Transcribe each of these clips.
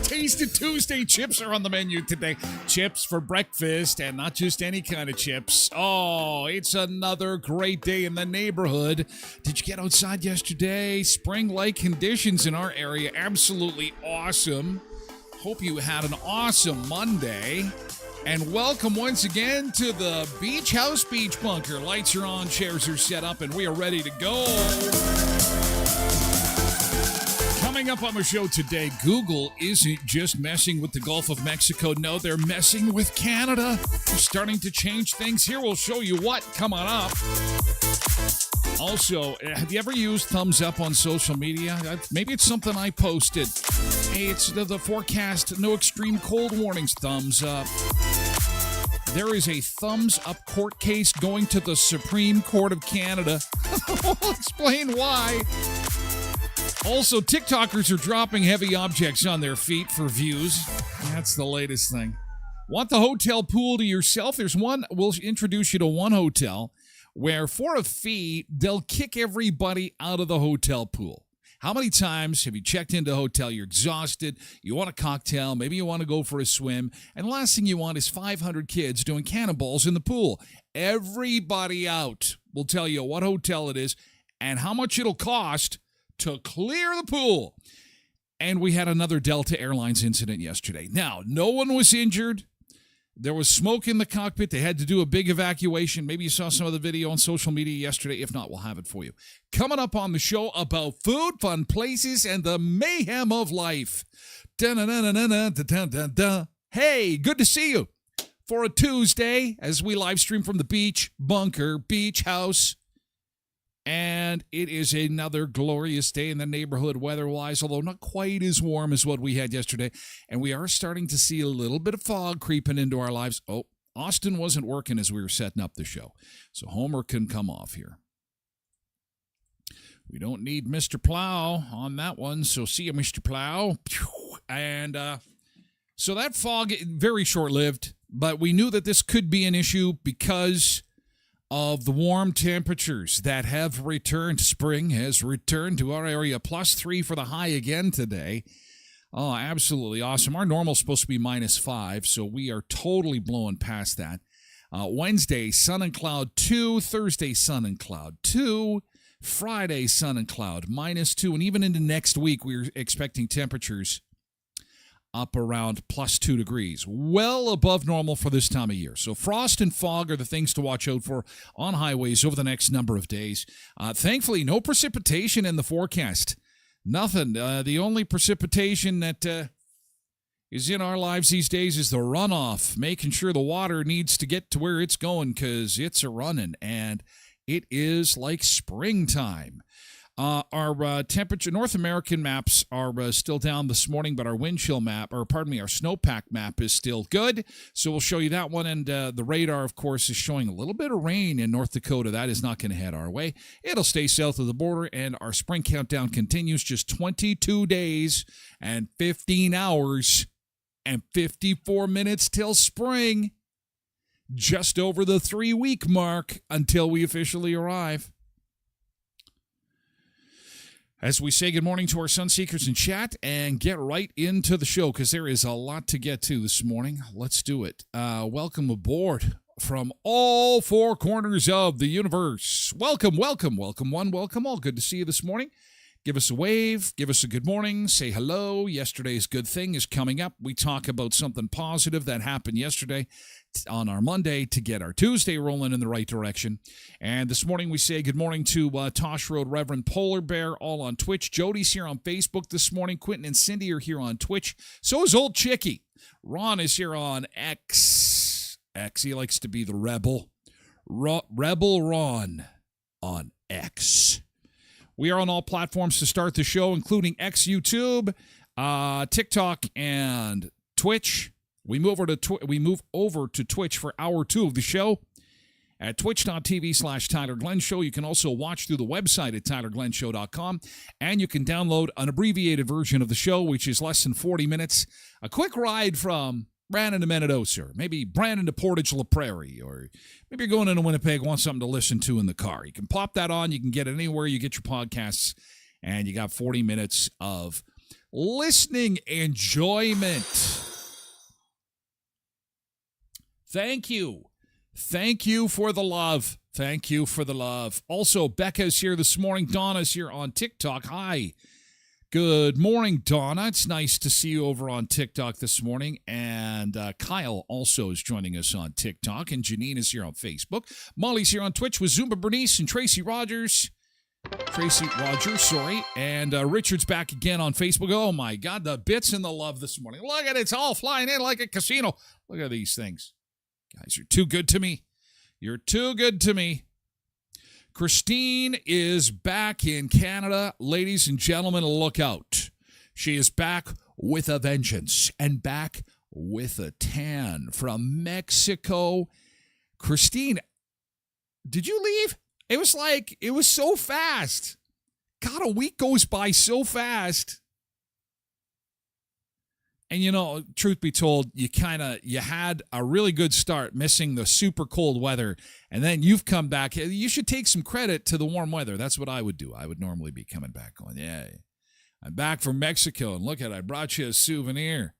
Tasted Tuesday. Chips are on the menu today. Chips for breakfast, and not just any kind of chips. Oh, it's another great day in the neighborhood. Did you get outside yesterday? Spring-like conditions in our area. Absolutely awesome. Hope you had an awesome Monday. And welcome once again to the Beach House Beach Bunker. Lights are on, chairs are set up, and we are ready to go. Coming up on the show today, Google isn't just messing with the Gulf of Mexico. No, they're messing with Canada. They're starting to change things here. We'll show you what coming up. Also, have you ever used thumbs up on social media? Maybe it's something I posted. Hey, it's the forecast, no extreme cold warnings, thumbs up. There is a thumbs up court case going to the Supreme Court of Canada. I'll explain why. Also, TikTokers are dropping heavy objects on their feet for views. That's the latest thing. Want the hotel pool to yourself? There's one. We'll introduce you to one hotel where for a fee, they'll kick everybody out of the hotel pool. How many times have you checked into a hotel, you're exhausted, you want a cocktail, maybe you want to go for a swim, and the last thing you want is 500 kids doing cannonballs in the pool. Everybody out. We'll tell you what hotel it is and how much it'll cost to clear the pool. And we had another Delta Airlines incident yesterday. Now, no one was injured. There was smoke in the cockpit. They had to do a big evacuation. Maybe you saw some of the video on social media yesterday. If not, we'll have it for you. Coming up on the show about food, fun places, and the mayhem of life. Da-na-na-na-na-da-da-da-da. Hey, good to see you for a Tuesday as we live stream from the Beach Bunker Beach House. And it is another glorious day in the neighborhood weather-wise, although not quite as warm as what we had yesterday. And we are starting to see a little bit of fog creeping into our lives. Oh, Austin wasn't working as we were setting up the show, so Homer can come off here. We don't need Mr. Plow on that one, so see you, Mr. Plow. And so that fog, very short-lived, but we knew that this could be an issue because of the warm temperatures that have returned. Spring has returned to our area. +3 for the high again today. Oh, absolutely awesome. Our normal is supposed to be -5, so we are totally blowing past that. Wednesday, sun and cloud 2. Thursday, sun and cloud 2. Friday, sun and cloud -2. And even into next week, we're expecting temperatures up around plus 2 degrees, well above normal for this time of year. So frost and fog are the things to watch out for on highways over the next number of days. Thankfully, no precipitation in the forecast. Nothing. The only precipitation that is in our lives these days is the runoff, making sure the water needs to get to where it's going because it's a running, and it is like springtime. Our temperature, North American maps are still down this morning, but our wind chill map, our snowpack map is still good. So we'll show you that one. And the radar, of course, is showing a little bit of rain in North Dakota. That is not going to head our way. It'll stay south of the border, and our spring countdown continues. Just 22 days and 15 hours and 54 minutes till spring. Just over the 3-week mark until we officially arrive. As we say good morning to our Sunseekers in chat and get right into the show because there is a lot to get to this morning. Let's do it. Welcome aboard from all 4 corners of the universe. Welcome, welcome, welcome one, welcome all. Good to see you this morning. Give us a wave, give us a good morning, say hello. Yesterday's good thing is coming up. We talk about something positive that happened yesterday on our Monday to get our Tuesday rolling in the right direction. And this morning we say good morning to Tosh Road Reverend Polar Bear, all on Twitch. Jody's here on Facebook this morning. Quentin and Cindy are here on Twitch. So is Old Chickie. Ron is here on X. He likes to be the rebel. Rebel Ron on X. We are on all platforms to start the show, including X, YouTube, TikTok, and Twitch. We move over to Twitch for hour 2 of the show at twitch.tv/Tyler Glen Show. You can also watch through the website at tylerglenshow.com, and you can download an abbreviated version of the show, which is less than 40 minutes. A quick ride from Brandon to Menadosa, or maybe Brandon to Portage La Prairie, or maybe you're going into Winnipeg, want something to listen to in the car. You can pop that on. You can get it anywhere you get your podcasts, and you got 40 minutes of listening enjoyment. Thank you. Thank you for the love. Thank you for the love. Also, Becca's here this morning. Donna's here on TikTok. Hi. Good morning, Donna. It's nice to see you over on TikTok this morning. And Kyle also is joining us on TikTok. And Janine is here on Facebook. Molly's here on Twitch with Zumba Bernice and Tracy Rogers. And Richard's back again on Facebook. Oh, my God, the bits and the love this morning. Look at it. It's all flying in like a casino. Look at these things. Guys, you're too good to me. You're too good to me. Christine is back in Canada. Ladies and gentlemen, look out. She is back with a vengeance and back with a tan from Mexico. Christine, did you leave? It was so fast. God, a week goes by so fast. And, you know, truth be told, you had a really good start missing the super cold weather, and then you've come back. You should take some credit to the warm weather. That's what I would do. I would normally be coming back going, yeah, I'm back from Mexico, and look at it, I brought you a souvenir.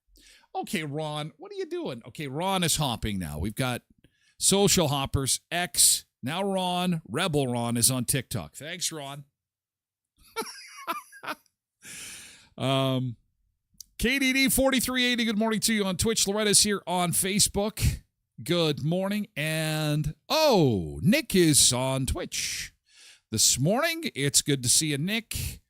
Okay, Ron, what are you doing? Okay, Ron is hopping now. We've got social hoppers, X. Now Ron, Rebel Ron, is on TikTok. Thanks, Ron. KDD 4380, good morning to you on Twitch. Loretta's here on Facebook. Good morning. And, Nick is on Twitch this morning. It's good to see you, Nick.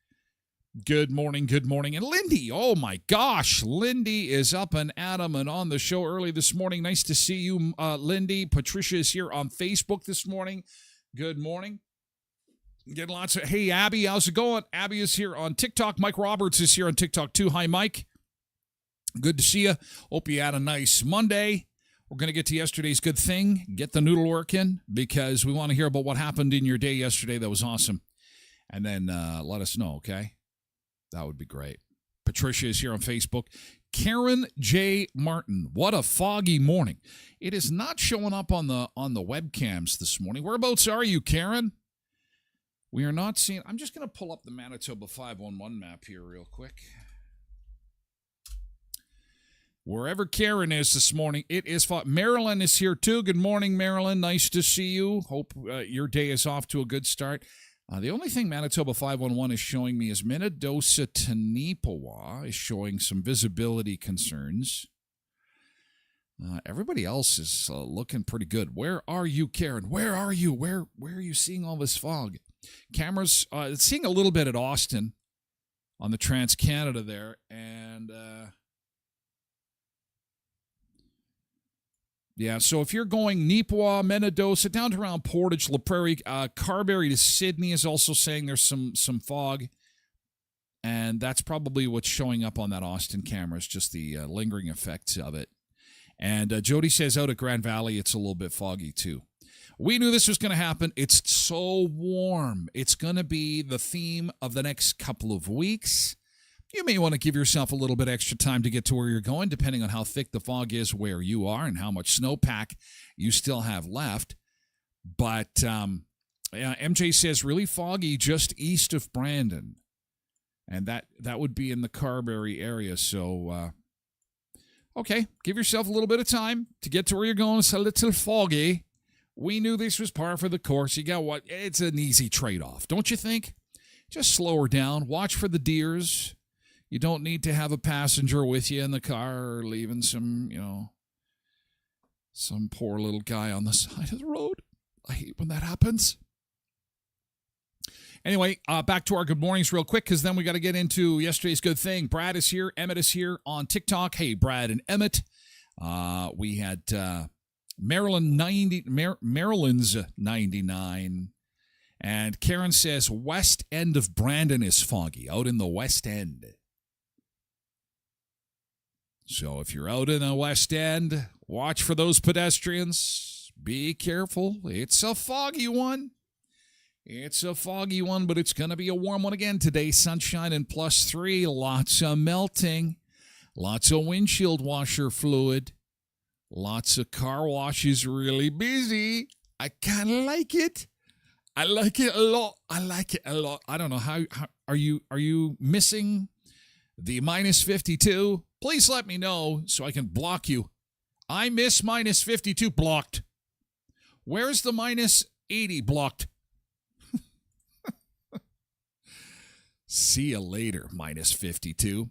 Good morning, good morning. And Lindy, oh my gosh, Lindy is up and at 'em and on the show early this morning. Nice to see you, Lindy. Patricia is here on Facebook this morning. Good morning. Getting lots of, hey, Abby, how's it going? Abby is here on TikTok. Mike Roberts is here on TikTok too. Hi, Mike. Good to see you. Hope you had a nice Monday. We're going to get to yesterday's good thing. Get the noodle work in because we want to hear about what happened in your day yesterday. That was awesome. And then let us know, okay? That would be great. Patricia is here on Facebook. Karen J. Martin. What a foggy morning. It is not showing up on the webcams this morning. Whereabouts are you, Karen? We are not seeing. I'm just going to pull up the Manitoba 511 map here real quick. Wherever Karen is this morning, it is fog. Marilyn is here too. Good morning, Marilyn. Nice to see you. Hope your day is off to a good start. The only thing Manitoba 511 is showing me is Minnedosa to Neepawa is showing some visibility concerns. Everybody else is looking pretty good. Where are you, Karen? Where are you? Where are you seeing all this fog? Cameras, seeing a little bit at Austin on the Trans-Canada there. And, yeah, so if you're going Neepawa, Minnedosa, down to around Portage, La Prairie, Carberry to Sydney is also saying there's some fog. And that's probably what's showing up on that Austin camera, is just the lingering effects of it. And Jody says out at Grand Valley, it's a little bit foggy too. We knew this was going to happen. It's so warm. It's going to be the theme of the next couple of weeks. You may want to give yourself a little bit extra time to get to where you're going, depending on how thick the fog is where you are and how much snowpack you still have left. But MJ says really foggy just east of Brandon. And that would be in the Carberry area. So, okay, give yourself a little bit of time to get to where you're going. It's a little foggy. We knew this was par for the course. You got what? It's an easy trade-off, don't you think? Just slow her down. Watch for the deers. You don't need to have a passenger with you in the car or leaving some poor little guy on the side of the road. I hate when that happens. Anyway, back to our good mornings real quick, because then we got to get into yesterday's good thing. Brad is here. Emmett is here on TikTok. Hey, Brad and Emmett. We had Maryland's 99. And Karen says west end of Brandon is foggy, out in the west end. So if you're out in the west end, watch for those pedestrians. Be careful. It's a foggy one. It's a foggy one, but it's going to be a warm one again today. Sunshine and +3. Lots of melting. Lots of windshield washer fluid. Lots of car washes really busy. I kind of like it. I like it a lot. I like it a lot. I don't know how are you missing the -52? Please let me know so I can block you. I miss -52 blocked. Where's the -80 blocked? See you later, -52.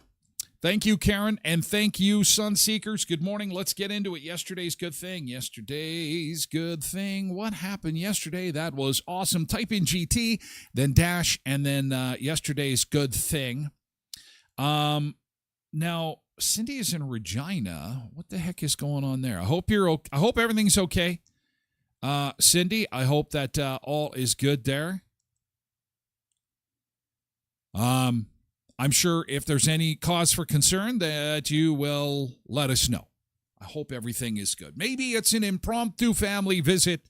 Thank you, Karen, and thank you, Sunseekers. Good morning. Let's get into it. Yesterday's good thing. Yesterday's good thing. What happened yesterday? That was awesome. Type in GT, then dash, and then yesterday's good thing. Now, Cindy is in Regina. What the heck is going on there? I hope everything's okay. Cindy, I hope that all is good there. I'm sure if there's any cause for concern that you will let us know. I hope everything is good. Maybe it's an impromptu family visit.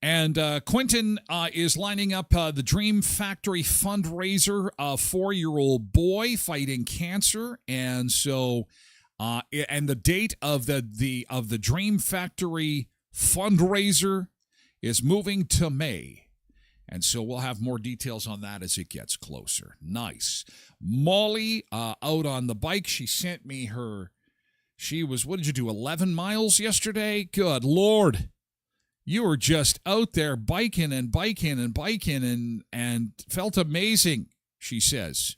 And Quentin is lining up the Dream Factory fundraiser, a 4-year-old boy fighting cancer. And so, and the date of the Dream Factory fundraiser is moving to May. And so we'll have more details on that as it gets closer. Nice. Molly out on the bike. She sent me what did you do, 11 miles yesterday? Good Lord. You were just out there biking and felt amazing, she says.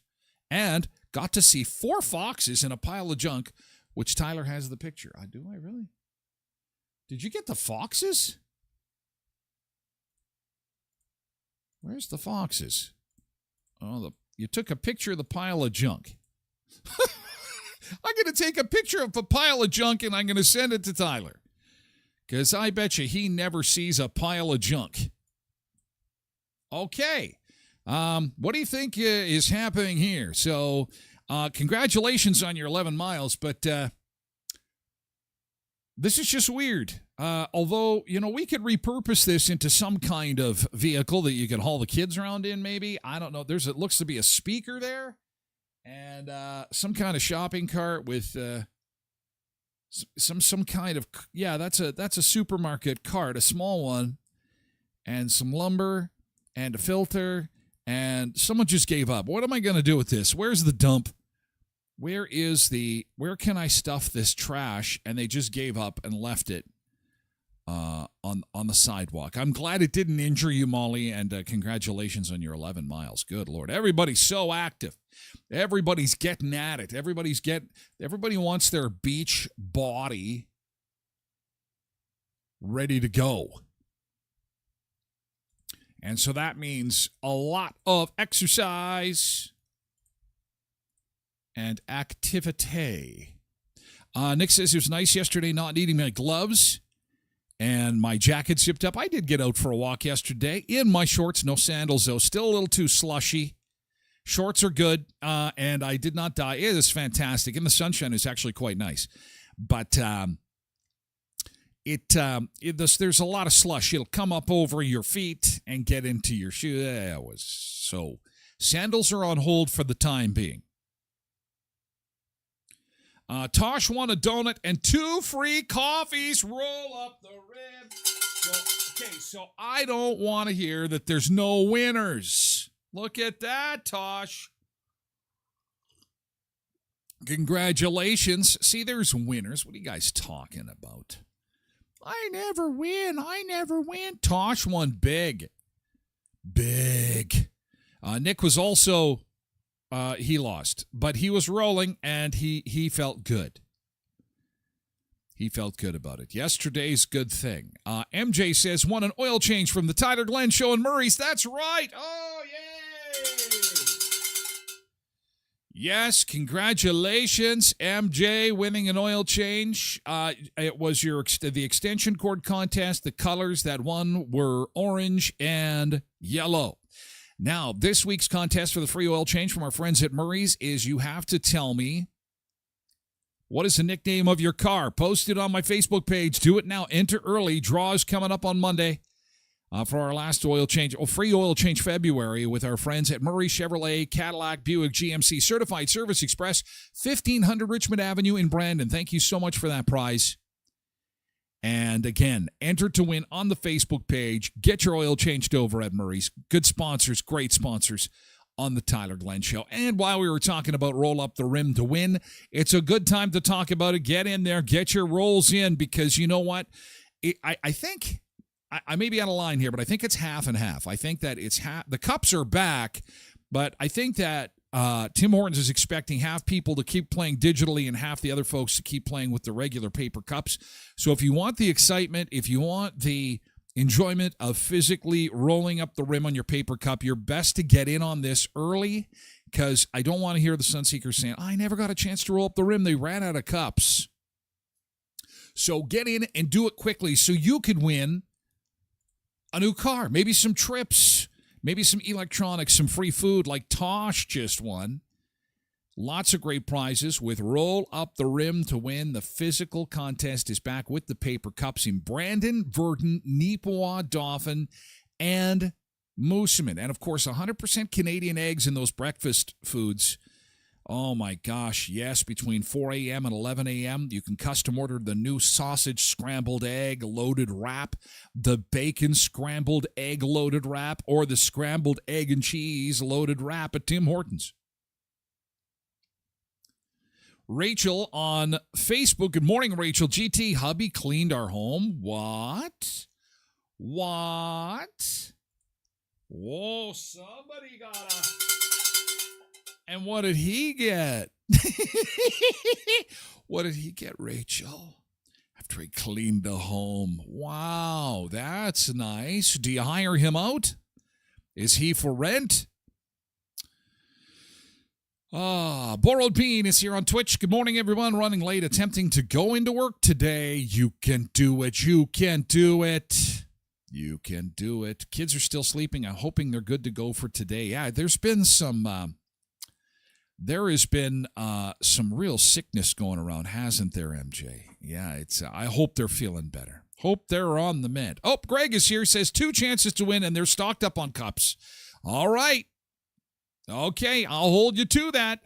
And got to see 4 foxes in a pile of junk, which Tyler has the picture. Do I really? Did you get the foxes? Where's the foxes? Oh, you took a picture of the pile of junk. I'm going to take a picture of a pile of junk and I'm going to send it to Tyler. Because I bet you he never sees a pile of junk. Okay. What do you think is happening here? So, congratulations on your 11 miles, but this is just weird. Although, we could repurpose this into some kind of vehicle that you could haul the kids around in, maybe. I don't know. It looks to be a speaker there and some kind of shopping cart with some kind of, that's a supermarket cart, a small one, and some lumber and a filter, and someone just gave up. What am I going to do with this? Where's the dump? Where can I stuff this trash? And they just gave up and left it. on the sidewalk. I'm glad it didn't injure you, Molly, and congratulations on your 11 miles. Good Lord. Everybody's so active. Everybody's getting at it. Everybody wants their beach body ready to go. And so that means a lot of exercise and activity. Nick says it was nice yesterday not needing my gloves and my jacket zipped up. I did get out for a walk yesterday in my shorts, no sandals though. Still a little too slushy. Shorts are good, and I did not die. It is fantastic. In the sunshine, it's actually quite nice. But there's a lot of slush. It'll come up over your feet and get into your shoe. Sandals are on hold for the time being. Tosh won a donut and 2 free coffees. Roll up the rib. So I don't want to hear that there's no winners. Look at that, Tosh. Congratulations. See, there's winners. What are you guys talking about? I never win. Tosh won big. Nick was also, he lost, but he was rolling and he felt good. He felt good about it. Yesterday's good thing. MJ says, won an oil change from the Tyler Glen Show in Murray's. That's right. Oh, yay. Yes, congratulations, MJ, winning an oil change. It was the extension cord contest. The colors that won were orange and yellow. Now, this week's contest for the free oil change from our friends at Murray's is you have to tell me what is the nickname of your car. Post it on my Facebook page. Do it now. Enter early. Draws coming up on Monday. For our last oil change, free oil change February with our friends at Murray Chevrolet, Cadillac, Buick, GMC, Certified Service Express, 1500 Richmond Avenue in Brandon. Thank you so much for that prize. And again, enter to win on the Facebook page. Get your oil changed over at Murray's. Good sponsors, great sponsors on the Tyler Glen Show. And while we were talking about roll up the rim to win, it's a good time to talk about it. Get in there, get your rolls in, because you know what? I think... I may be out of line here, but I think it's half and half. I think that it's half. The cups are back, but I think that Tim Hortons is expecting half people to keep playing digitally and half the other folks to keep playing with the regular paper cups. So if you want the excitement, if you want the enjoyment of physically rolling up the rim on your paper cup, you're best to get in on this early, because I don't want to hear the Sunseekers saying, I never got a chance to roll up the rim. They ran out of cups. So get in and do it quickly so you could win a new car, maybe some trips, maybe some electronics, some free food like Tosh just won. Lots of great prizes with Roll Up the Rim to win. The physical contest is back with the paper cups in Brandon, Verdon, Neepawa, Dauphin, and Moosomin. And, of course, 100% Canadian eggs in those breakfast foods. Oh, my gosh, yes, between 4 a.m. and 11 a.m., you can custom order the new sausage scrambled egg loaded wrap, the bacon scrambled egg loaded wrap, or the scrambled egg and cheese loaded wrap at Tim Hortons. Rachel on Facebook. Good morning, Rachel. GT, hubby cleaned our home. What? Whoa, somebody got a... And what did he get? What did he get, Rachel? After he cleaned the home. Wow, that's nice. Do you hire him out? Is he for rent? Borrowed Bean is here on Twitch. Good morning, everyone. Running late, attempting to go into work today. You can do it. You can do it. You can do it. Kids are still sleeping. I'm hoping they're good to go for today. Yeah, there's been some... There has been some real sickness going around, hasn't there, MJ? Yeah, I hope they're feeling better. Hope they're on the mend. Oh, Greg is here. Says 2 chances to win, and they're stocked up on cups. All right. Okay, I'll hold you to that.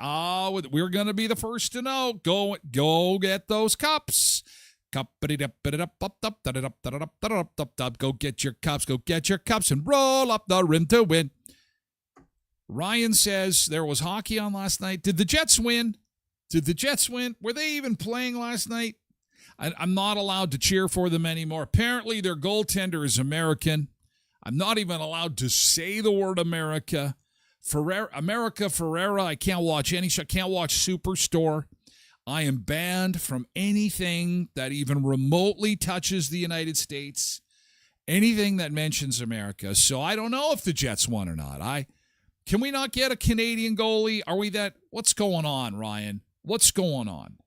We're going to be the first to know. Go get those cups. Go get your cups. Go get your cups and roll up the rim to win. Ryan says there was hockey on last night. Did the Jets win? Were they even playing last night? I'm not allowed to cheer for them anymore. Apparently, their goaltender is American. I'm not even allowed to say the word America. Ferreira, I can't watch any show. I can't watch Superstore. I am banned from anything that even remotely touches the United States, anything that mentions America. So I don't know if the Jets won or not. Can we not get a Canadian goalie? Are we that? What's going on, Ryan? What's going on?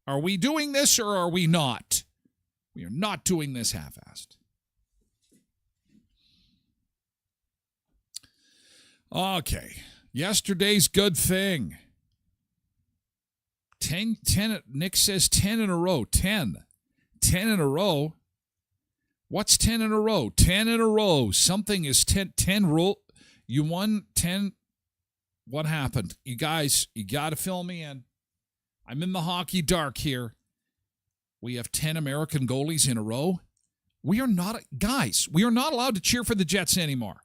Are we doing this or are we not? We are not doing this half-assed. Okay. Yesterday's good thing. 10, Nick says 10 in a row. 10 in a row. What's 10 in a row? 10 in a row. Something is 10 roll. You won 10. What happened? You guys, you got to fill me in. I'm in the hockey dark here. We have 10 American goalies in a row. We are not allowed to cheer for the Jets anymore.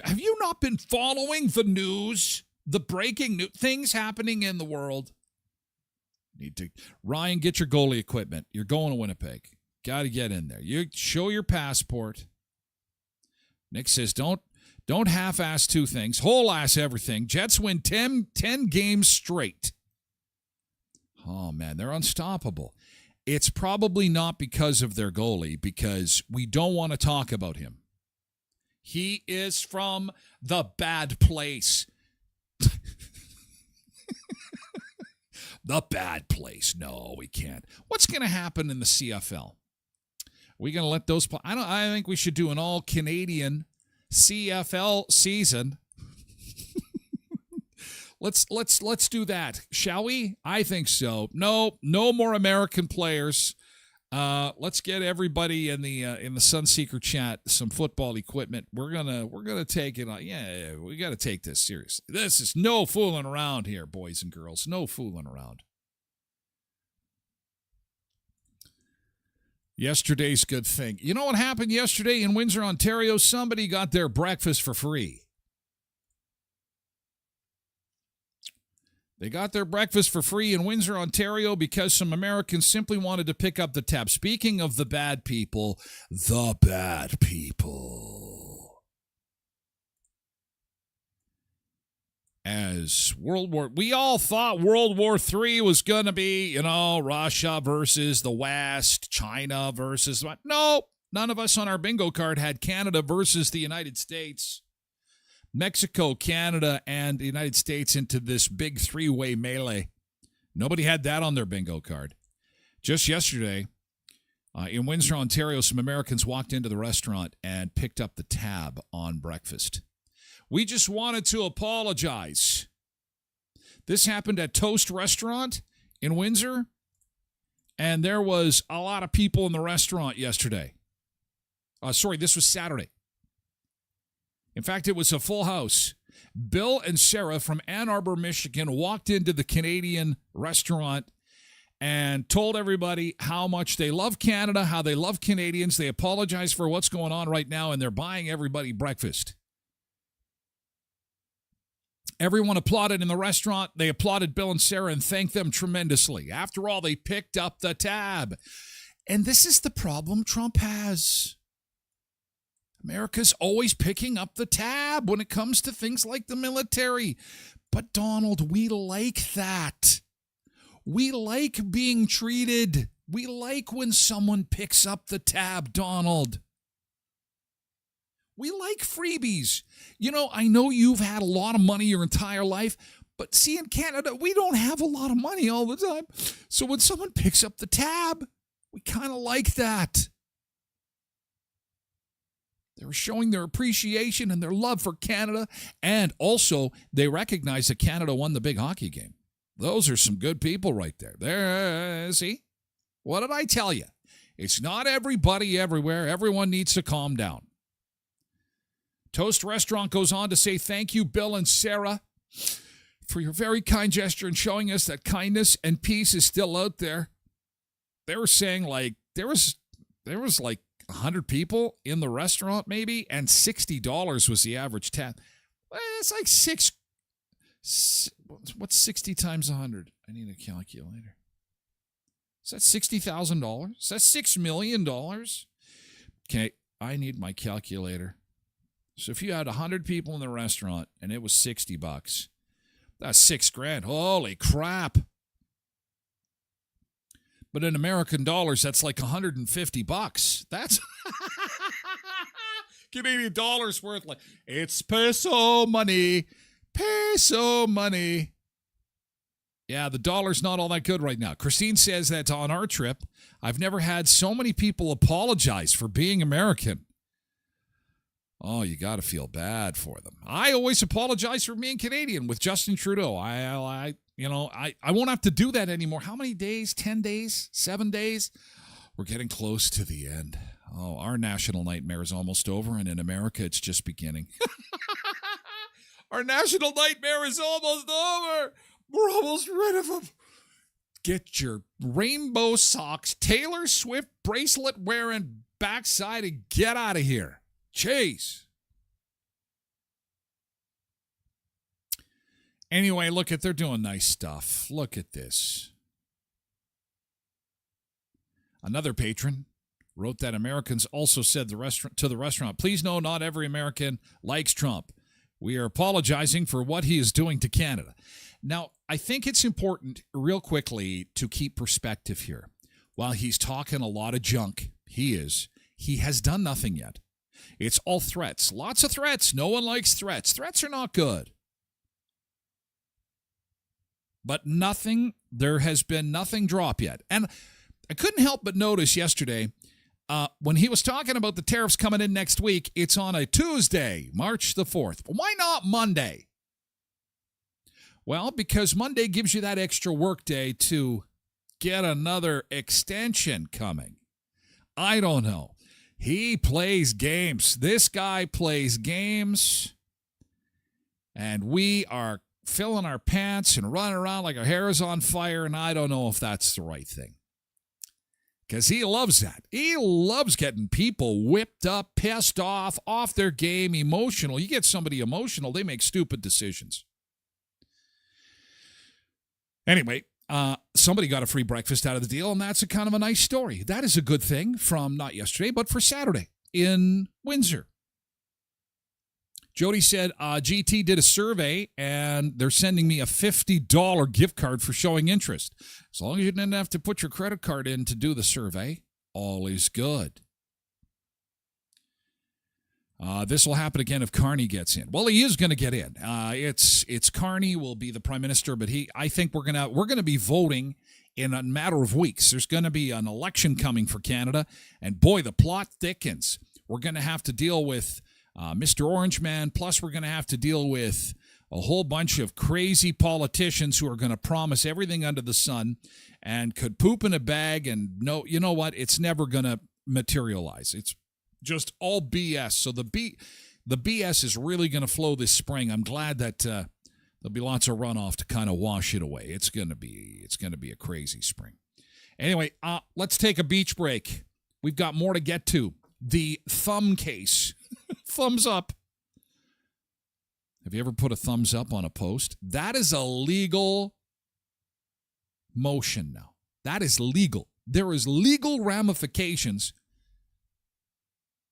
Have you not been following the news? The breaking news, things happening in the world? Ryan, get your goalie equipment. You're going to Winnipeg. Got to get in there. You show your passport. Nick says, don't half-ass two things. Whole-ass everything. Jets win 10 games straight. Oh, man, they're unstoppable. It's probably not because of their goalie, because we don't want to talk about him. He is from the bad place. The bad place. No, we can't. What's going to happen in the CFL? We going to let those play? I think we should do an all-Canadian CFL season. Let's do that, shall we? I think so. No more American players. Let's get everybody in the Sunseeker chat some football equipment. We're gonna take it on. Yeah, we got to take this seriously. This is no fooling around here, boys and girls. No fooling around. Yesterday's good thing. You know what happened yesterday in Windsor, Ontario? Somebody got their breakfast for free. They got their breakfast for free in Windsor, Ontario because some Americans simply wanted to pick up the tab. Speaking of the bad people. As we all thought World War III was going to be, Russia versus the West, China versus... No, none of us on our bingo card had Canada versus the United States. Mexico, Canada, and the United States into this big three-way melee. Nobody had that on their bingo card. Just yesterday, in Windsor, Ontario, some Americans walked into the restaurant and picked up the tab on breakfast. We just wanted to apologize. This happened at Toast Restaurant in Windsor, and there was a lot of people in the restaurant yesterday. This was Saturday. In fact, it was a full house. Bill and Sarah from Ann Arbor, Michigan, walked into the Canadian restaurant and told everybody how much they love Canada, how they love Canadians. They apologize for what's going on right now, and they're buying everybody breakfast. Everyone applauded in the restaurant. They applauded Bill and Sarah and thanked them tremendously. After all, they picked up the tab. And this is the problem Trump has. America's always picking up the tab when it comes to things like the military. But, Donald, we like that. We like being treated. We like when someone picks up the tab, Donald. We like freebies. I know you've had a lot of money your entire life, but see, in Canada, we don't have a lot of money all the time. So when someone picks up the tab, we kind of like that. They were showing their appreciation and their love for Canada, and also they recognize that Canada won the big hockey game. Those are some good people right there. There, see? What did I tell you? It's not everybody everywhere. Everyone needs to calm down. Toast Restaurant goes on to say, thank you, Bill and Sarah, for your very kind gesture and showing us that kindness and peace is still out there. They were saying, there was 100 people in the restaurant, maybe, and $60 was the average tab. It's like what's 60 times 100? I need a calculator. Is that $60,000? Is that $6 million? Okay, I need my calculator. So if you had 100 people in the restaurant and it was $60, that's $6,000. Holy crap. But in American dollars, that's like $150. That's Canadian dollars worth like, it's peso money. Peso money. Yeah, the dollar's not all that good right now. Christine says that on our trip, I've never had so many people apologize for being American. Oh, you got to feel bad for them. I always apologize for being Canadian with Justin Trudeau. I won't have to do that anymore. How many days? 10 days? 7 days? We're getting close to the end. Oh, our national nightmare is almost over, and in America, it's just beginning. Our national nightmare is almost over. We're almost rid of them. Get your rainbow socks, Taylor Swift bracelet wearing backside, and get out of here. Jeez. Anyway, look at, they're doing nice stuff. Look at this. Another patron wrote that Americans also said to the restaurant, please know not every American likes Trump. We are apologizing for what he is doing to Canada. Now, I think it's important, real quickly, to keep perspective here. While he's talking a lot of junk, he has done nothing yet. It's all threats. Lots of threats. No one likes threats. Threats are not good. But there has been nothing drop yet. And I couldn't help but notice yesterday, when he was talking about the tariffs coming in next week, it's on a Tuesday, March the 4th. Why not Monday? Well, because Monday gives you that extra work day to get another extension coming. I don't know. He plays games. This guy plays games. And we are filling our pants and running around like our hair is on fire, and I don't know if that's the right thing. Because he loves that. He loves getting people whipped up, pissed off their game, emotional. You get somebody emotional, they make stupid decisions. Anyway, somebody got a free breakfast out of the deal, and that's a kind of a nice story. That is a good thing from not yesterday, but for Saturday in Windsor. Jody said, GT did a survey, and they're sending me a $50 gift card for showing interest. As long as you didn't have to put your credit card in to do the survey, all is good. This will happen again if Carney gets in. Well, he is going to get in. It's Carney will be the prime minister, but I think we're going to be voting in a matter of weeks. There's going to be an election coming for Canada, and boy, the plot thickens. We're going to have to deal with Mr. Orange Man, plus we're going to have to deal with a whole bunch of crazy politicians who are going to promise everything under the sun and could poop in a bag, and no, you know what? It's never going to materialize. It's just all BS. So the BS is really going to flow this spring. I'm glad that there'll be lots of runoff to kind of wash it away. It's going to be a crazy spring. Anyway, let's take a beach break. We've got more to get to. The thumb case. Thumbs up. Have you ever put a thumbs up on a post? That is a legal motion now. That is legal. There is legal ramifications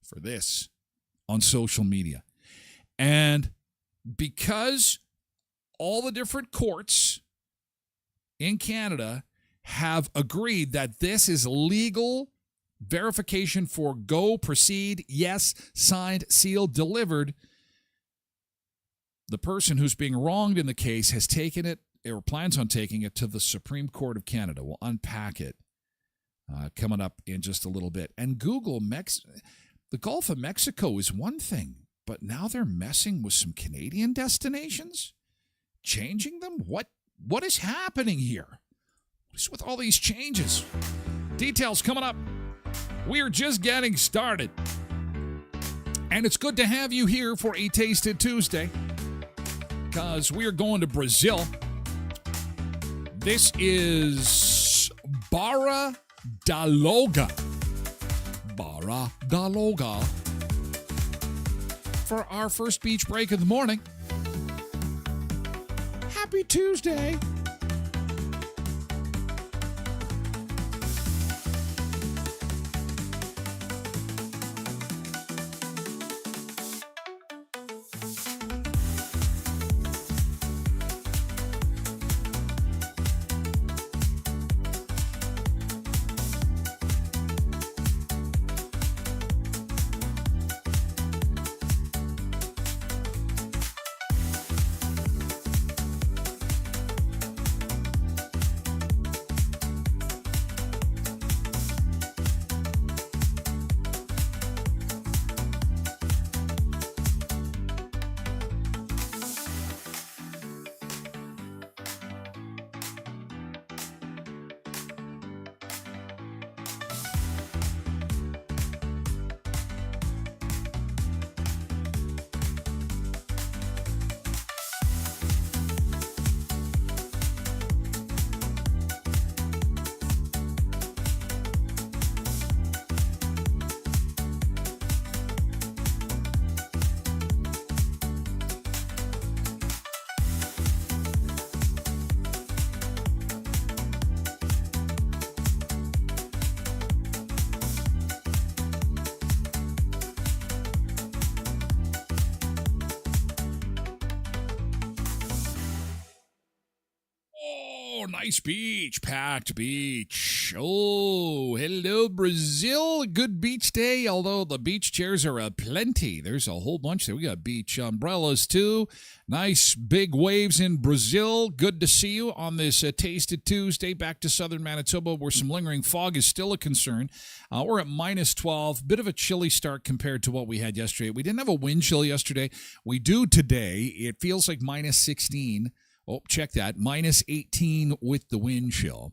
for this on social media. And because all the different courts in Canada have agreed that this is legal verification for go, proceed, yes, signed, sealed, delivered, the person who's being wronged in the case has taken it or plans on taking it to the Supreme Court of Canada. We'll unpack it coming up in just a little bit. And Google, the Gulf of Mexico is one thing, but now they're messing with some Canadian destinations, changing them. What is happening here? What is with all these changes? Details coming up. We're just getting started. And it's good to have you here for a Tasted Tuesday, because we are going to Brazil. This is Barra da Loga. Barra da Loga. For our first beach break of the morning. Happy Tuesday. nice beach, packed beach. Oh, hello, Brazil. Good beach day, although the beach chairs are aplenty. There's a whole bunch there. We got beach umbrellas, too. Nice big waves in Brazil. Good to see you on this Tasted Tuesday. Back to southern Manitoba, where some lingering fog is still a concern. We're at minus 12. Bit of a chilly start compared to what we had yesterday. We didn't have a wind chill yesterday. We do today. It feels like minus 16. Oh, check that. Minus 18 with the wind chill.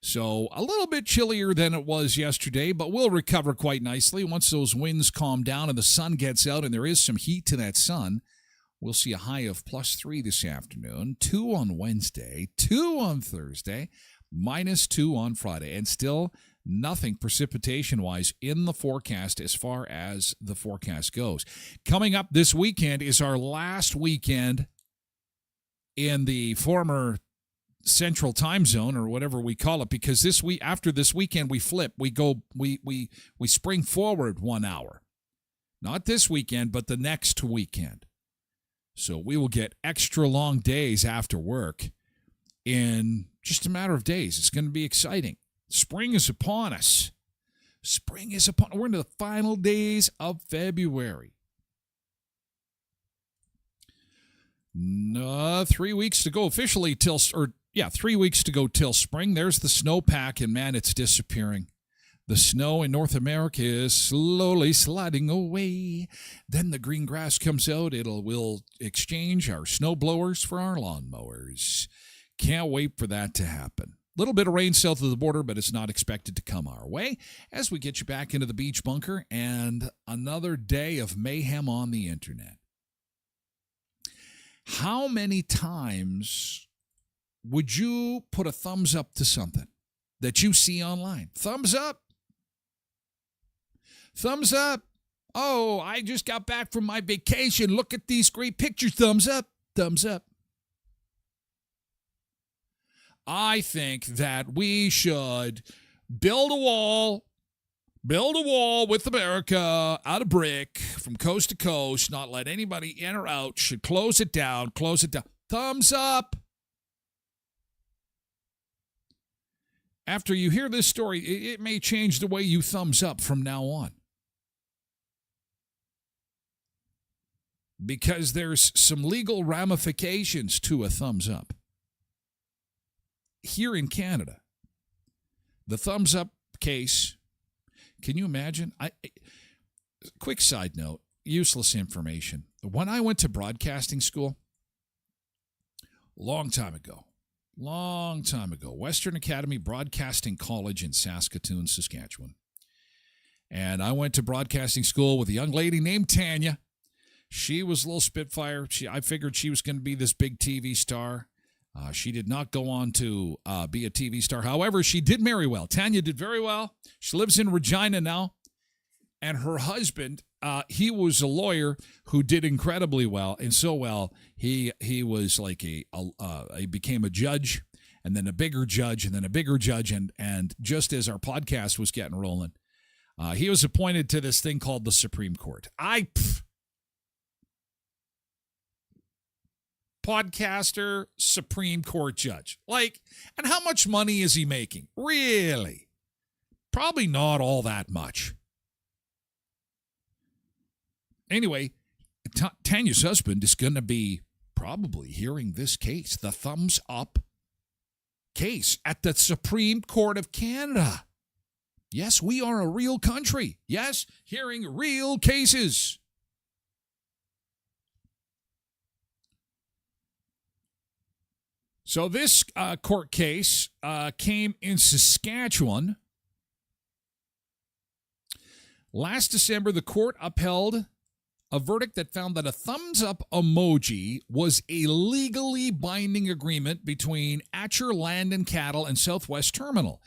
So a little bit chillier than it was yesterday, but we'll recover quite nicely once those winds calm down and the sun gets out and there is some heat to that sun. We'll see a high of +3 this afternoon, 2 on Wednesday, 2 on Thursday, -2 on Friday, and still nothing precipitation-wise in the forecast as far as the forecast goes. Coming up this weekend is our last weekend in the former central time zone, or whatever we call it, because after this weekend we flip. We spring forward 1 hour. Not this weekend, but the next weekend. So we will get extra long days after work in just a matter of days. It's going to be exciting. Spring is upon us. We're into the final days of February. 3 weeks to go officially 3 weeks to go till spring. There's the snowpack, and man, it's disappearing. The snow in North America is slowly sliding away. Then the green grass comes out. We'll exchange our snow blowers for our lawn mowers. Can't wait for that to happen. Little bit of rain south of the border, but it's not expected to come our way as we get you back into the beach bunker and another day of mayhem on the internet. How many times would you put a thumbs up to something that you see online? Thumbs up. Thumbs up. Oh, I just got back from my vacation. Look at these great pictures. Thumbs up. Thumbs up. I think that we should build a wall with America out of brick from coast to coast, not let anybody in or out, should close it down. Thumbs up. After you hear this story, it may change the way you thumbs up from now on. Because there's some legal ramifications to a thumbs up. Here in Canada, the thumbs up case, can you imagine? Quick side note, useless information. When I went to broadcasting school, long time ago, Western Academy Broadcasting College in Saskatoon, Saskatchewan. And I went to broadcasting school with a young lady named Tanya. She was a little spitfire. I figured she was going to be this big TV star. She did not go on to be a TV star. However, she did marry well. Tanya did very well. She lives in Regina now. And her husband, he was a lawyer who did incredibly well. And so well, he was like he became a judge, and then a bigger judge, and then a bigger judge. And just as our podcast was getting rolling, he was appointed to this thing called the Supreme Court. Podcaster, Supreme Court judge. And how much money is he making? Really? Probably not all that much. Anyway, Tanya's husband is going to be probably hearing this case, the thumbs up case at the Supreme Court of Canada. Yes, we are a real country. Yes, hearing real cases. So this court case came in Saskatchewan. Last December, the court upheld a verdict that found that a thumbs-up emoji was a legally binding agreement between Atcher Land and Cattle and Southwest Terminal.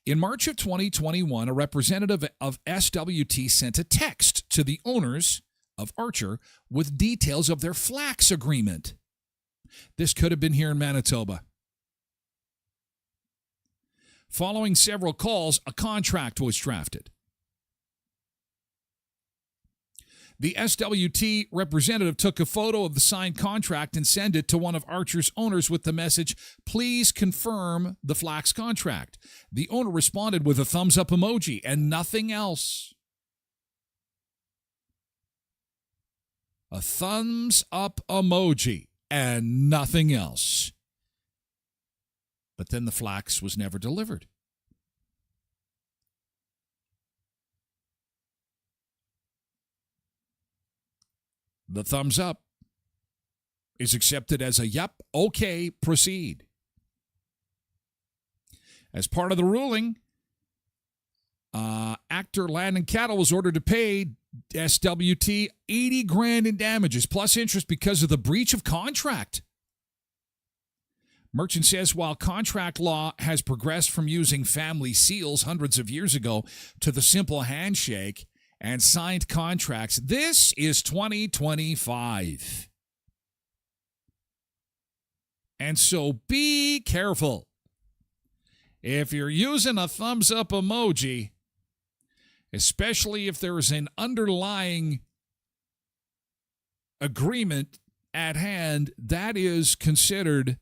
In March of 2021, a representative of SWT sent a text to the owners of Archer with details of their flax agreement. This could have been here in Manitoba. Following several calls, a contract was drafted. The SWT representative took a photo of the signed contract and sent it to one of Archer's owners with the message, "Please confirm the Flax contract." The owner responded with a thumbs up emoji and nothing else. A thumbs up emoji and nothing else. But then the flax was never delivered. The thumbs up is accepted as a yep, okay, proceed. As part of the ruling, actor Landon Cattle was ordered to pay SWT $80,000 in damages plus interest because of the breach of contract. Merchant says while contract law has progressed from using family seals hundreds of years ago to the simple handshake and signed contracts, this is 2025. And so be careful. If you're using a thumbs up emoji, especially if there is an underlying agreement at hand, that is considered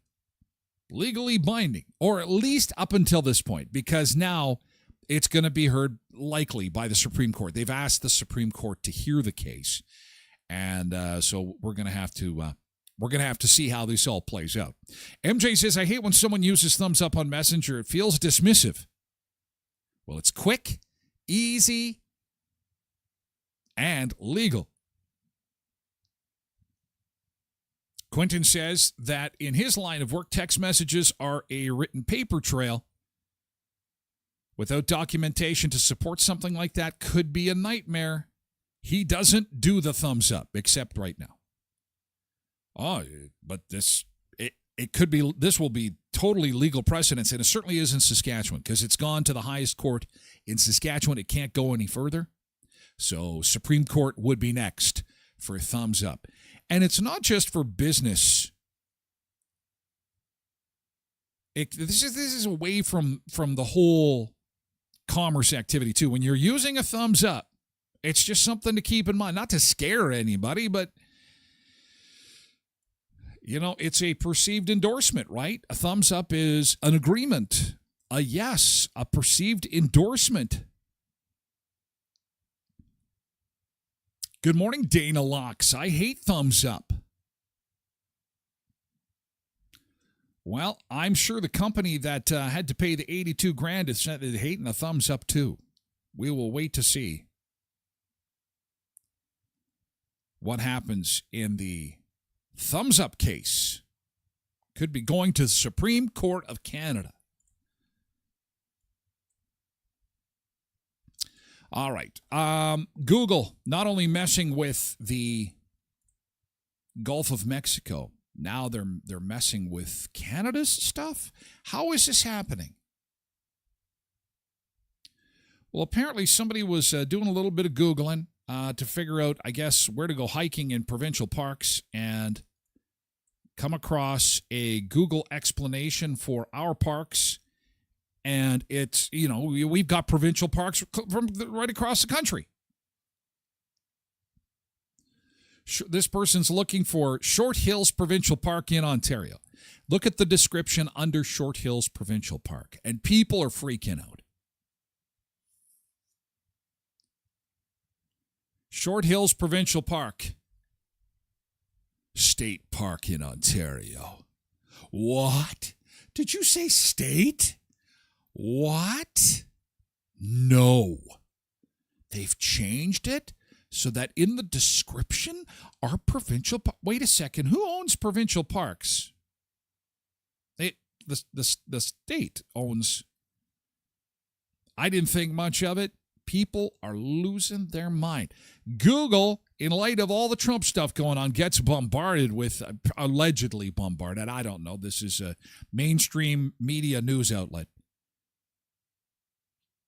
legally binding, or at least up until this point, because now it's going to be heard likely by the Supreme Court. They've asked the Supreme Court to hear the case, and so we're going to have to see how this all plays out. MJ says, I hate when someone uses thumbs up on Messenger. It feels dismissive. Well, it's quick, easy, and legal. Quentin says that in his line of work, text messages are a written paper trail. Without documentation to support something like that could be a nightmare. He doesn't do the thumbs up, except right now. Oh, but it could be, this will be totally legal precedence, and it certainly is in Saskatchewan, because it's gone to the highest court in Saskatchewan. It can't go any further. So Supreme Court would be next for thumbs up. And it's not just for business. This is away from the whole commerce activity, too. When you're using a thumbs up, it's just something to keep in mind. Not to scare anybody, but, you know, it's a perceived endorsement, right? A thumbs up is an agreement, a yes, a perceived endorsement. Good morning, Dana Locks. I hate thumbs up. Well, I'm sure the company that had to pay the $82,000 is hating a thumbs up too. We will wait to see what happens in the thumbs up case. Could be going to the Supreme Court of Canada. All right. Google not only messing with the Gulf of Mexico, now they're messing with Canada's stuff. How is this happening? Well, apparently somebody was doing a little bit of Googling to figure out, I guess, where to go hiking in provincial parks and come across a Google explanation for our parks. And it's, you know, we've got provincial parks from right across the country. This person's looking for Short Hills Provincial Park in Ontario. Look at the description under Short Hills Provincial Park, and people are freaking out. Short Hills Provincial Park. State Park in Ontario. What? Did you say state? What? No. They've changed it so that in the description are provincial. Wait a second. Who owns provincial parks? The state owns. I didn't think much of it. People are losing their mind. Google, in light of all the Trump stuff going on, gets bombarded with, allegedly bombarded. I don't know. This is a mainstream media news outlet.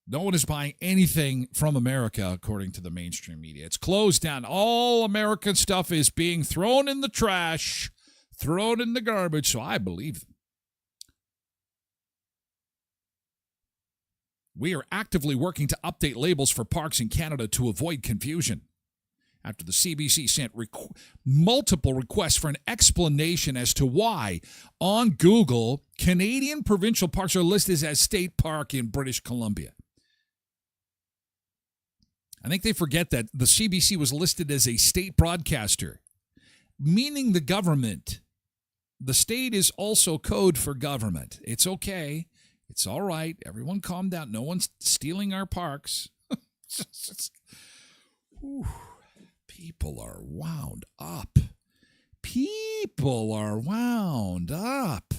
No one is buying anything from America, according to the mainstream media. It's closed down. All American stuff is being thrown in the trash, thrown in the garbage, so I believe them. We are actively working to update labels for parks in Canada to avoid confusion. after the CBC sent multiple requests for an explanation as to why, on Google, Canadian provincial parks are listed as state park in British Columbia. I think they forget that the CBC was listed as a state broadcaster, meaning the government. The state is also code for government. It's okay. It's all right. Everyone calm down. No one's stealing our parks. People are wound up. People are wound up.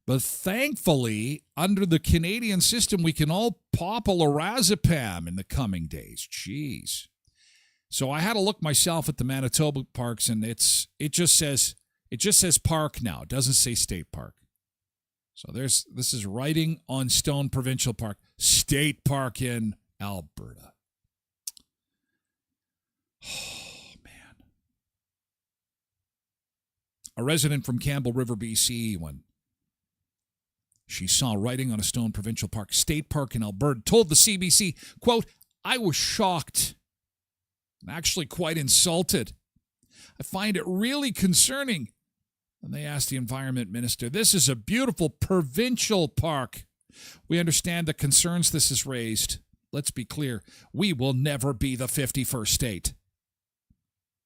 But thankfully, under the Canadian system, we can all pop a lorazepam in the coming days. Jeez. So I had to look myself at the Manitoba parks, and it just says park now. It doesn't say state park. So this is writing on stone, provincial park, state park in Alberta. Oh, man. A resident from Campbell River, BC, when she saw writing on a stone, provincial park, state park in Alberta, told the CBC, quote, "I was shocked and actually quite insulted. I find it really concerning." And they asked the environment minister, "This is a beautiful provincial park. We understand the concerns this has raised. Let's be clear, we will never be the 51st state,"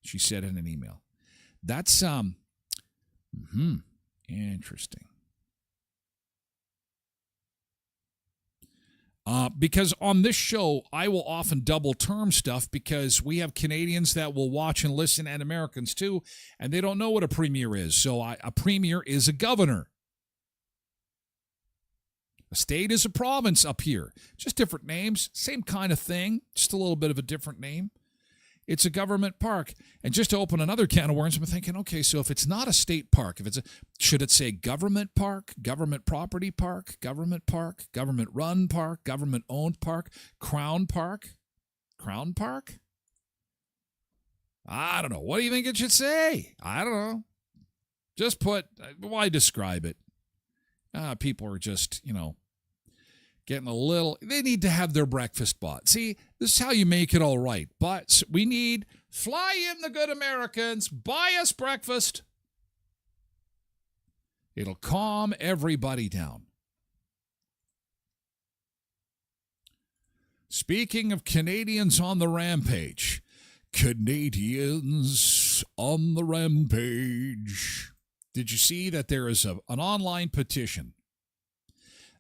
she said in an email. That's interesting. Because on this show, I will often double term stuff because we have Canadians that will watch and listen, and Americans too, and they don't know what a premier is. So a premier is a governor. A state is a province up here. Just different names, same kind of thing, just a little bit of a different name. It's a government park. And just to open another can of worms, I'm thinking, okay, so if it's not a state park, should it say government park, government property park, government run park, government owned park, crown park? Crown park? I don't know. What do you think it should say? I don't know. Just why describe it? People are just, getting a little, they need to have their breakfast bought. See, this is how you make it all right. But we need, fly in the good Americans, buy us breakfast. It'll calm everybody down. Speaking of Canadians on the rampage, Canadians on the rampage. Did you see that there is an online petition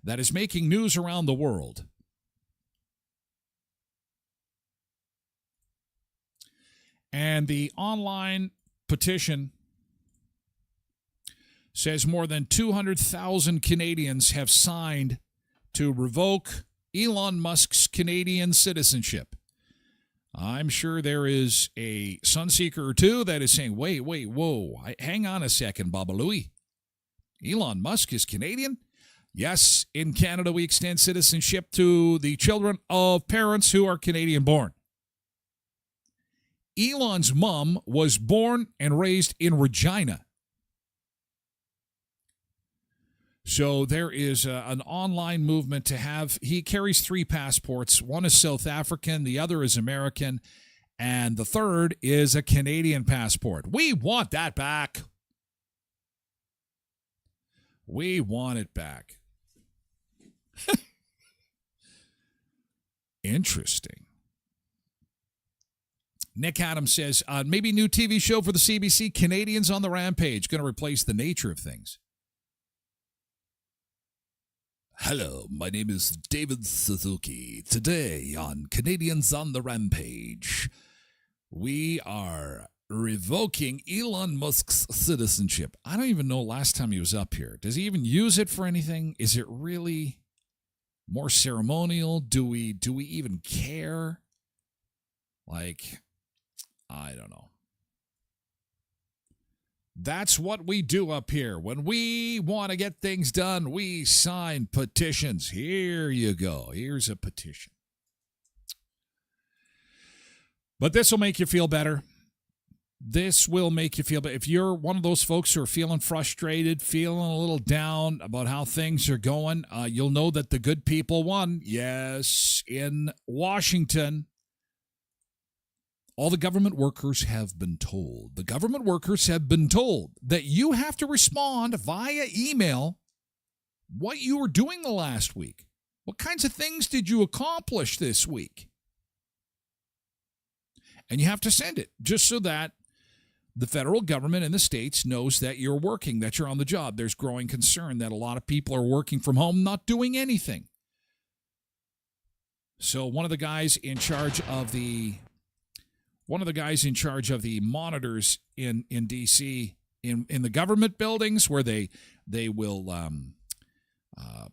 that is making news around the world? And the online petition says more than 200,000 Canadians have signed to revoke Elon Musk's Canadian citizenship. I'm sure there is a sunseeker or two that is saying, wait, whoa, hang on a second, Baba Louie. Elon Musk is Canadian? Yes, in Canada, we extend citizenship to the children of parents who are Canadian-born. Elon's mom was born and raised in Regina. So there is an online movement to have, he carries 3 passports. One is South African, the other is American, and the third is a Canadian passport. We want that back. We want it back. Interesting. Nick Adams says, maybe new TV show for the CBC, Canadians on the Rampage, going to replace the nature of things. Hello, my name is David Suzuki. Today on Canadians on the Rampage, we are revoking Elon Musk's citizenship. I don't even know last time he was up here. Does he even use it for anything? Is it really more ceremonial? Do we even care? Like, I don't know. That's what we do up here. When we want to get things done, we sign petitions. Here you go. Here's a petition. But this will make you feel better. This will make you feel better. If you're one of those folks who are feeling frustrated, feeling a little down about how things are going, you'll know that the good people won. Yes, in Washington, all the government workers have been told. The government workers have been told that you have to respond via email what you were doing the last week. What kinds of things did you accomplish this week? And you have to send it just so that the federal government and the states knows that you're working, that you're on the job. There's growing concern that a lot of people are working from home, not doing anything. So one of the guys in charge of the monitors in DC in the government buildings where they will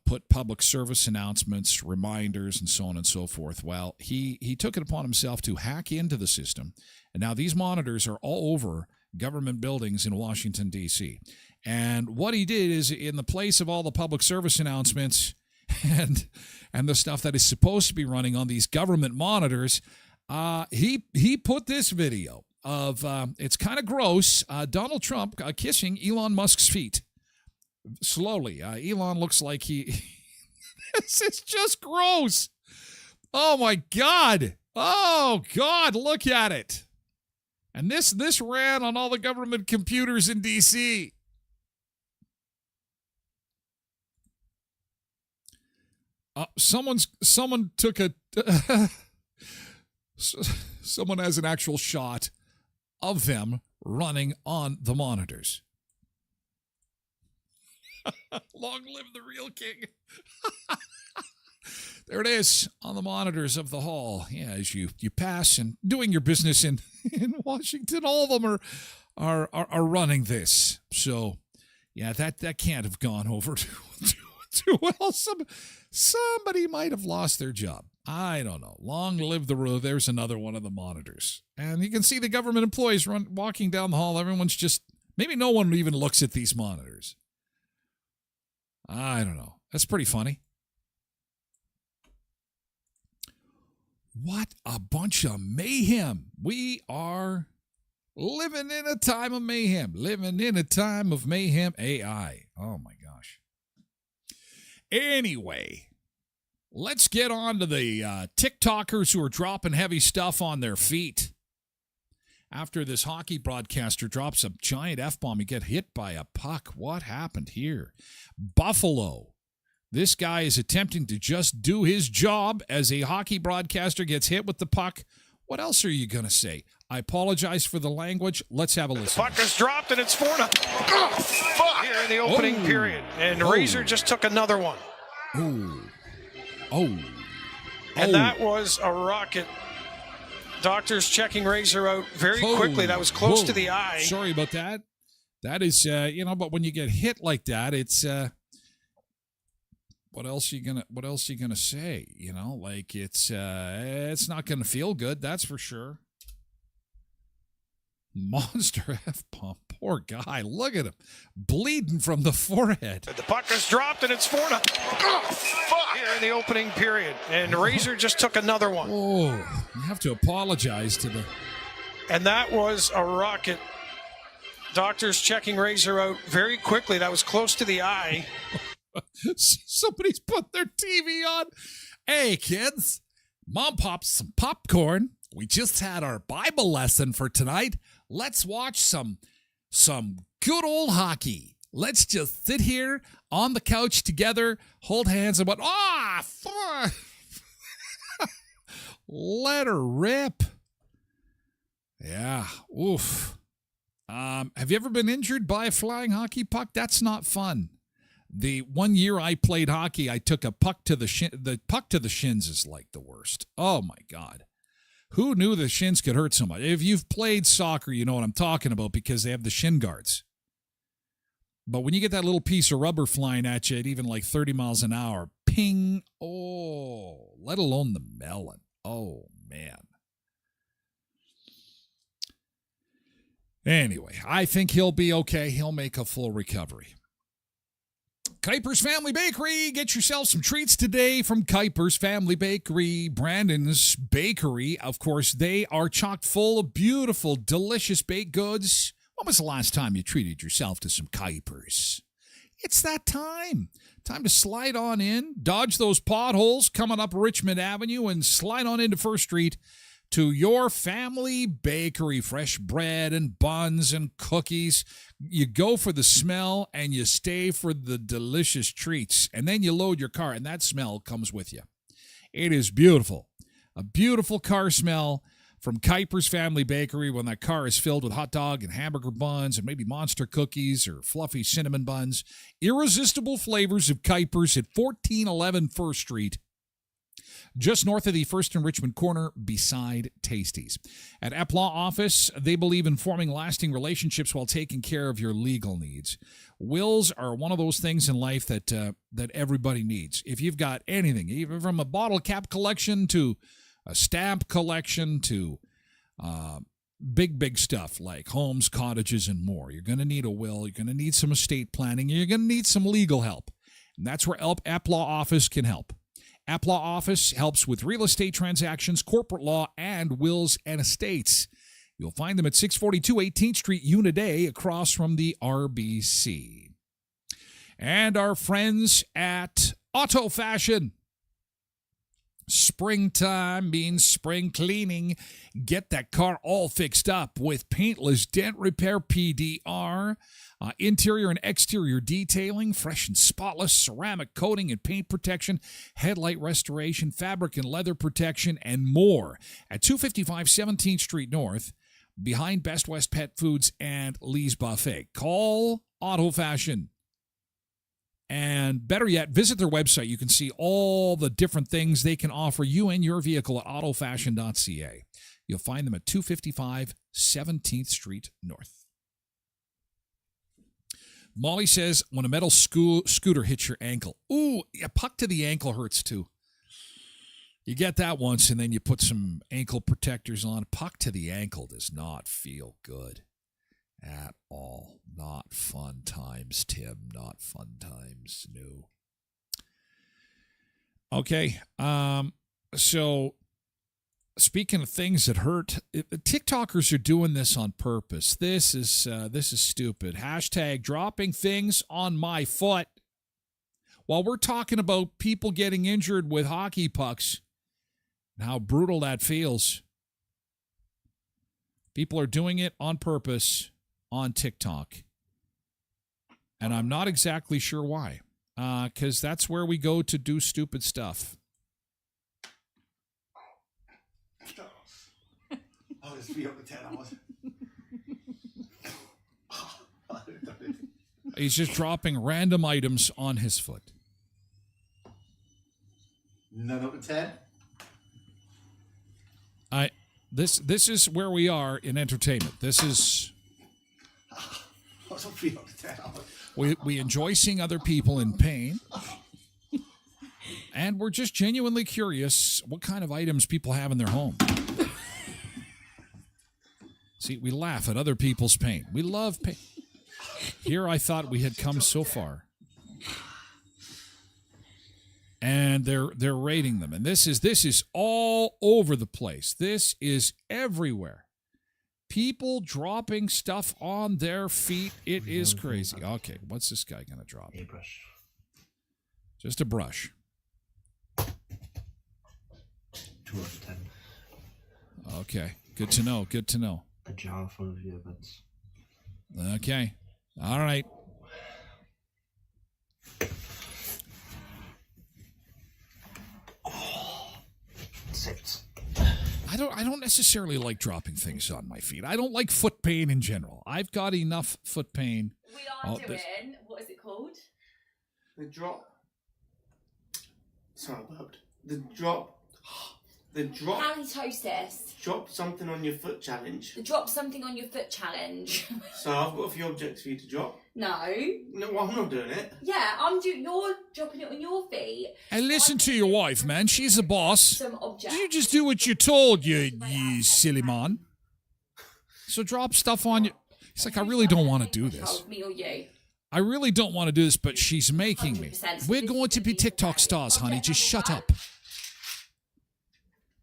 put public service announcements, reminders, and so on and so forth. Well, he took it upon himself to hack into the system, and now these monitors are all over government buildings in Washington, D.C. And what he did is, in the place of all the public service announcements and the stuff that is supposed to be running on these government monitors, he put this video of, it's kind of gross, Donald Trump kissing Elon Musk's feet. Slowly. Elon looks like he... This is just gross. Oh, my God. Oh, God, look at it. And this ran on all the government computers in D.C. Someone took a... someone has an actual shot of them running on the monitors. Long live the real king. There it is on the monitors of the hall. Yeah, as you pass and doing your business in Washington, all of them are running this. So, yeah, that can't have gone over too well. Somebody might have lost their job. I don't know. Long live the road. There's another one of the monitors. And you can see the government employees walking down the hall. Everyone's just, maybe no one even looks at these monitors. I don't know. That's pretty funny. What a bunch of mayhem. We are living in a time of mayhem. Living in a time of mayhem. AI. Oh, my gosh. Anyway, let's get on to the TikTokers who are dropping heavy stuff on their feet. After this hockey broadcaster drops a giant F-bomb, he get hit by a puck. What happened here? Buffalo. This guy is attempting to just do his job as a hockey broadcaster gets hit with the puck. What else are you going to say? I apologize for the language. Let's have a listen. The puck is dropped, and it's 4-0. Fuck! Here in the opening period. And Razor just took another one. And that was a rocket. Doctors checking Razor out very quickly. That was close to the eye. Sorry about that. That is, but when you get hit like that, it's, what else you gonna say? It's not gonna feel good. That's for sure. Monster F-bomb. Poor guy. Look at him. Bleeding from the forehead. The puck is dropped, and it's 4-0. Fuck! Here in the opening period. And Razor just took another one. Oh, you have to apologize to the... And that was a rocket. Doctors checking Razor out very quickly. That was close to the eye. Somebody's put their TV on. Hey, kids. Mom popped some popcorn. We just had our Bible lesson for tonight. Let's watch some good old hockey. Let's just sit here on the couch together, hold hands, and what? Let her rip. Yeah. Oof. Have you ever been injured by a flying hockey puck? That's not fun. The 1 year I played hockey, I took a puck to the shin. The puck to the shins is like the worst. Oh my God. Who knew the shins could hurt so much? If you've played soccer, you know what I'm talking about because they have the shin guards. But when you get that little piece of rubber flying at you at even like 30 miles an hour, ping, oh, let alone the melon. Oh, man. Anyway, I think he'll be okay. He'll make a full recovery. Kuiper's Family Bakery. Get yourself some treats today from Kuiper's Family Bakery. Brandon's Bakery, of course, they are chock full of beautiful, delicious baked goods. When was the last time you treated yourself to some Kuiper's? It's that time. Time to slide on in, dodge those potholes coming up Richmond Avenue, and slide on into First Street to your family bakery. Fresh bread and buns and cookies. You go for the smell and you stay for the delicious treats. And then you load your car and that smell comes with you. It is beautiful. A beautiful car smell from Kuiper's Family Bakery when that car is filled with hot dog and hamburger buns and maybe monster cookies or fluffy cinnamon buns. Irresistible flavors of Kuiper's at 1411 First Street, just north of the First and Richmond corner beside Tasties. At Epplaw Office, they believe in forming lasting relationships while taking care of your legal needs. Wills are one of those things in life that everybody needs. If you've got anything, even from a bottle cap collection to a stamp collection to big stuff like homes, cottages, and more. You're going to need a will. You're going to need some estate planning. You're going to need some legal help. And that's where Epplaw Office can help. Epplaw Office helps with real estate transactions, corporate law, and wills and estates. You'll find them at 642 18th Street, Unit A, across from the RBC. And our friends at Auto Fashion. Springtime means spring cleaning. Get that car all fixed up with paintless dent repair PDR, interior and exterior detailing, fresh and spotless ceramic coating and paint protection, headlight restoration, fabric and leather protection, and more at 255 17th Street North, behind Best West Pet Foods and Lee's Buffet. Call Auto Fashion. And better yet, visit their website. You can see all the different things they can offer you and your vehicle at autofashion.ca. You'll find them at 255 17th Street North. Molly says, when a metal scooter hits your ankle, ooh, a puck to the ankle hurts too. You get that once, and then you put some ankle protectors on. Puck to the ankle does not feel good at all. Not fun times, Tim. Not fun times. No. Okay. So speaking of things that hurt, TikTokers are doing this on purpose. This is stupid. Hashtag dropping things on my foot. While we're talking about people getting injured with hockey pucks and how brutal that feels, people are doing it on purpose on TikTok. And I'm not exactly sure why. Because that's where we go to do stupid stuff. I'll just be up to 10 hours. He's just dropping random items on his foot. None up to 10? This is where we are in entertainment. This is... We enjoy seeing other people in pain. And we're just genuinely curious what kind of items people have in their home. See, we laugh at other people's pain. We love pain. Here I thought we had come so far. And they're rating them. And this is all over the place. This is everywhere. People dropping stuff on their feet. It is crazy. Okay, what's this guy going to drop? A brush. Just a brush. 2 out of 10. Okay, good to know. Good to know. A jar full of earbuds. Okay, all right. Oh, 6. I don't necessarily like dropping things on my feet. I don't like foot pain in general. I've got enough foot pain. We are doing, what is it called? The drop. Sorry, I burped. The drop. Halitosis. Drop something on your foot challenge. The drop something on your foot challenge. So I've got a few objects for you to drop. No. No, well, I'm not doing it. Yeah, you're dropping it on your feet. And listen to your wife, man. She's a boss. Some objects. You just do what you're told, you silly man. So drop stuff on you. It's like, I really don't want to do this. Me or you. I really don't want to do this, but she's making me. We're going to be TikTok stars, honey. Just shut up.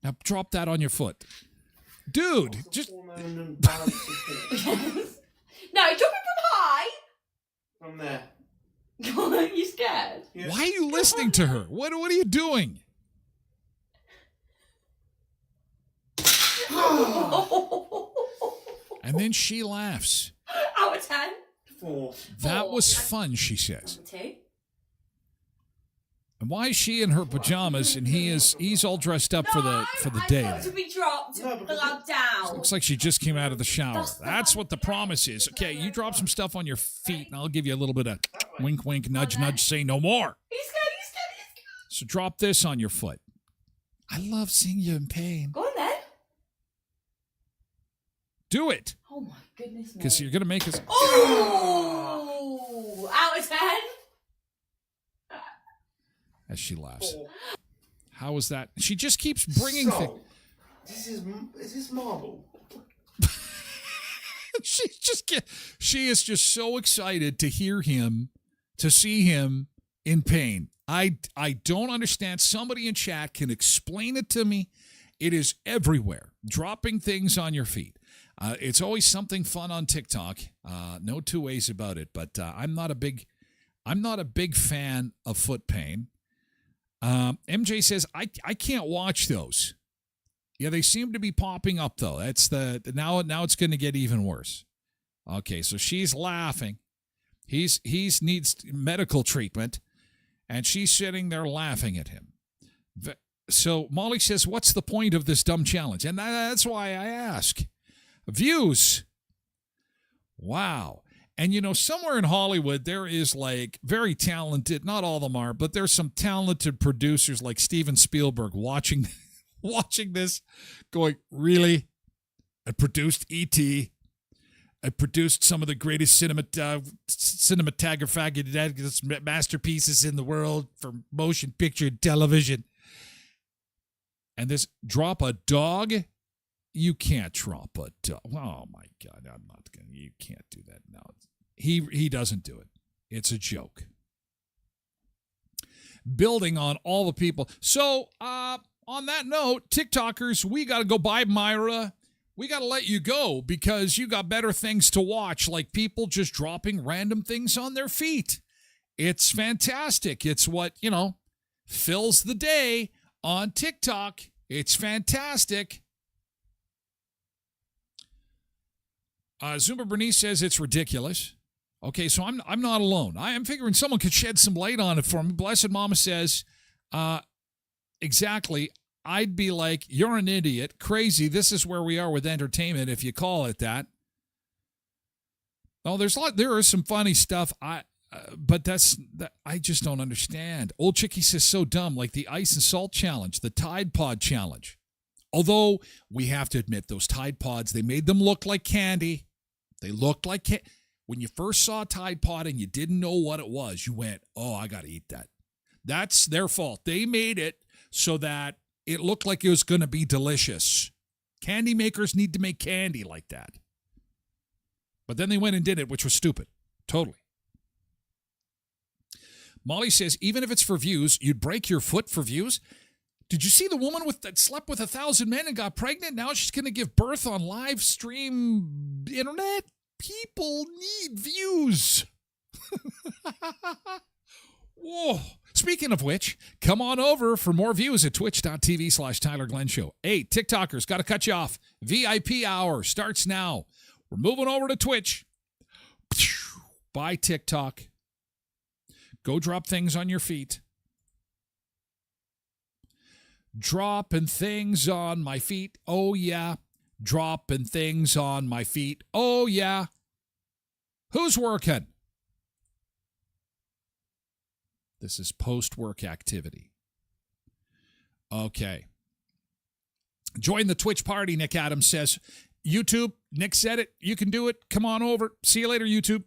Now drop that on your foot. Dude, just... No, drop it from high. From there. Are you scared? Yeah. Why are you listening to her? What are you doing? And then she laughs. Out of 10. 4. That was fun, she says. 2. And why is she in her pajamas and he's all dressed up for the day? I've got to be dropped. No, because Allowed down. Looks like she just came out of the shower. That's what the promise is. Okay, you drop some stuff on your feet, and I'll give you a little bit of wink, wink, nudge, nudge, say no more. He's scared. So drop this on your foot. I love seeing you in pain. Go on then. Do it, Oh my goodness, me. because you're going to make us... Oh! Out of 10. As she laughs. How is that? She just keeps bringing things... Is this marble? She is just so excited to hear him, to see him in pain. I don't understand. Somebody in chat can explain it to me. It is everywhere. Dropping things on your feet. It's always something fun on TikTok. No two ways about it. But I'm not a big fan of foot pain. MJ says I can't watch those. Yeah, they seem to be popping up though. That's now it's going to get even worse. Okay, so she's laughing. He's needs medical treatment, and she's sitting there laughing at him. So Molly says, "What's the point of this dumb challenge?" And that's why I ask. Views. Wow. And somewhere in Hollywood there is like very talented. Not all of them are, but there's some talented producers like Steven Spielberg watching this, going, really? I produced E.T. I produced some of the greatest cinematographic masterpieces in the world for motion picture and television. And this drop a dog? You can't drop a dog. Oh my God, I'm not gonna. You can't do that now. He doesn't do it. It's a joke. Building on all the people. So, on that note, TikTokers, we got to go bye, Myra. We got to let you go because you got better things to watch, like people just dropping random things on their feet. It's fantastic. It's what, fills the day on TikTok. It's fantastic. Zumba Bernice says it's ridiculous. Okay, so I'm not alone. I am figuring someone could shed some light on it for me. Blessed Mama says, exactly. I'd be like, you're an idiot, crazy. This is where we are with entertainment, if you call it that. Oh, there is some funny stuff. But I just don't understand. Old Chickie says so dumb, like the ice and salt challenge, the Tide Pod challenge. Although we have to admit, those Tide Pods, they made them look like candy. They looked like candy. When you first saw Tide Pod and you didn't know what it was, you went, oh, I got to eat that. That's their fault. They made it so that it looked like it was going to be delicious. Candy makers need to make candy like that. But then they went and did it, which was stupid. Totally. Molly says, even if it's for views, you'd break your foot for views? Did you see the woman that slept with 1,000 men and got pregnant? Now she's going to give birth on live stream internet? People need views. Whoa. Speaking of which, come on over for more views at twitch.tv/Tyler Glen Show. Hey, TikTokers, got to cut you off. VIP hour starts now. We're moving over to Twitch. Bye, TikTok. Go drop things on your feet. Dropping things on my feet. Oh, yeah. Dropping things on my feet. Oh, yeah. Who's working? This is post-work activity. Okay. Join the Twitch party, Nick Adams says. YouTube, Nick said it. You can do it. Come on over. See you later, YouTube.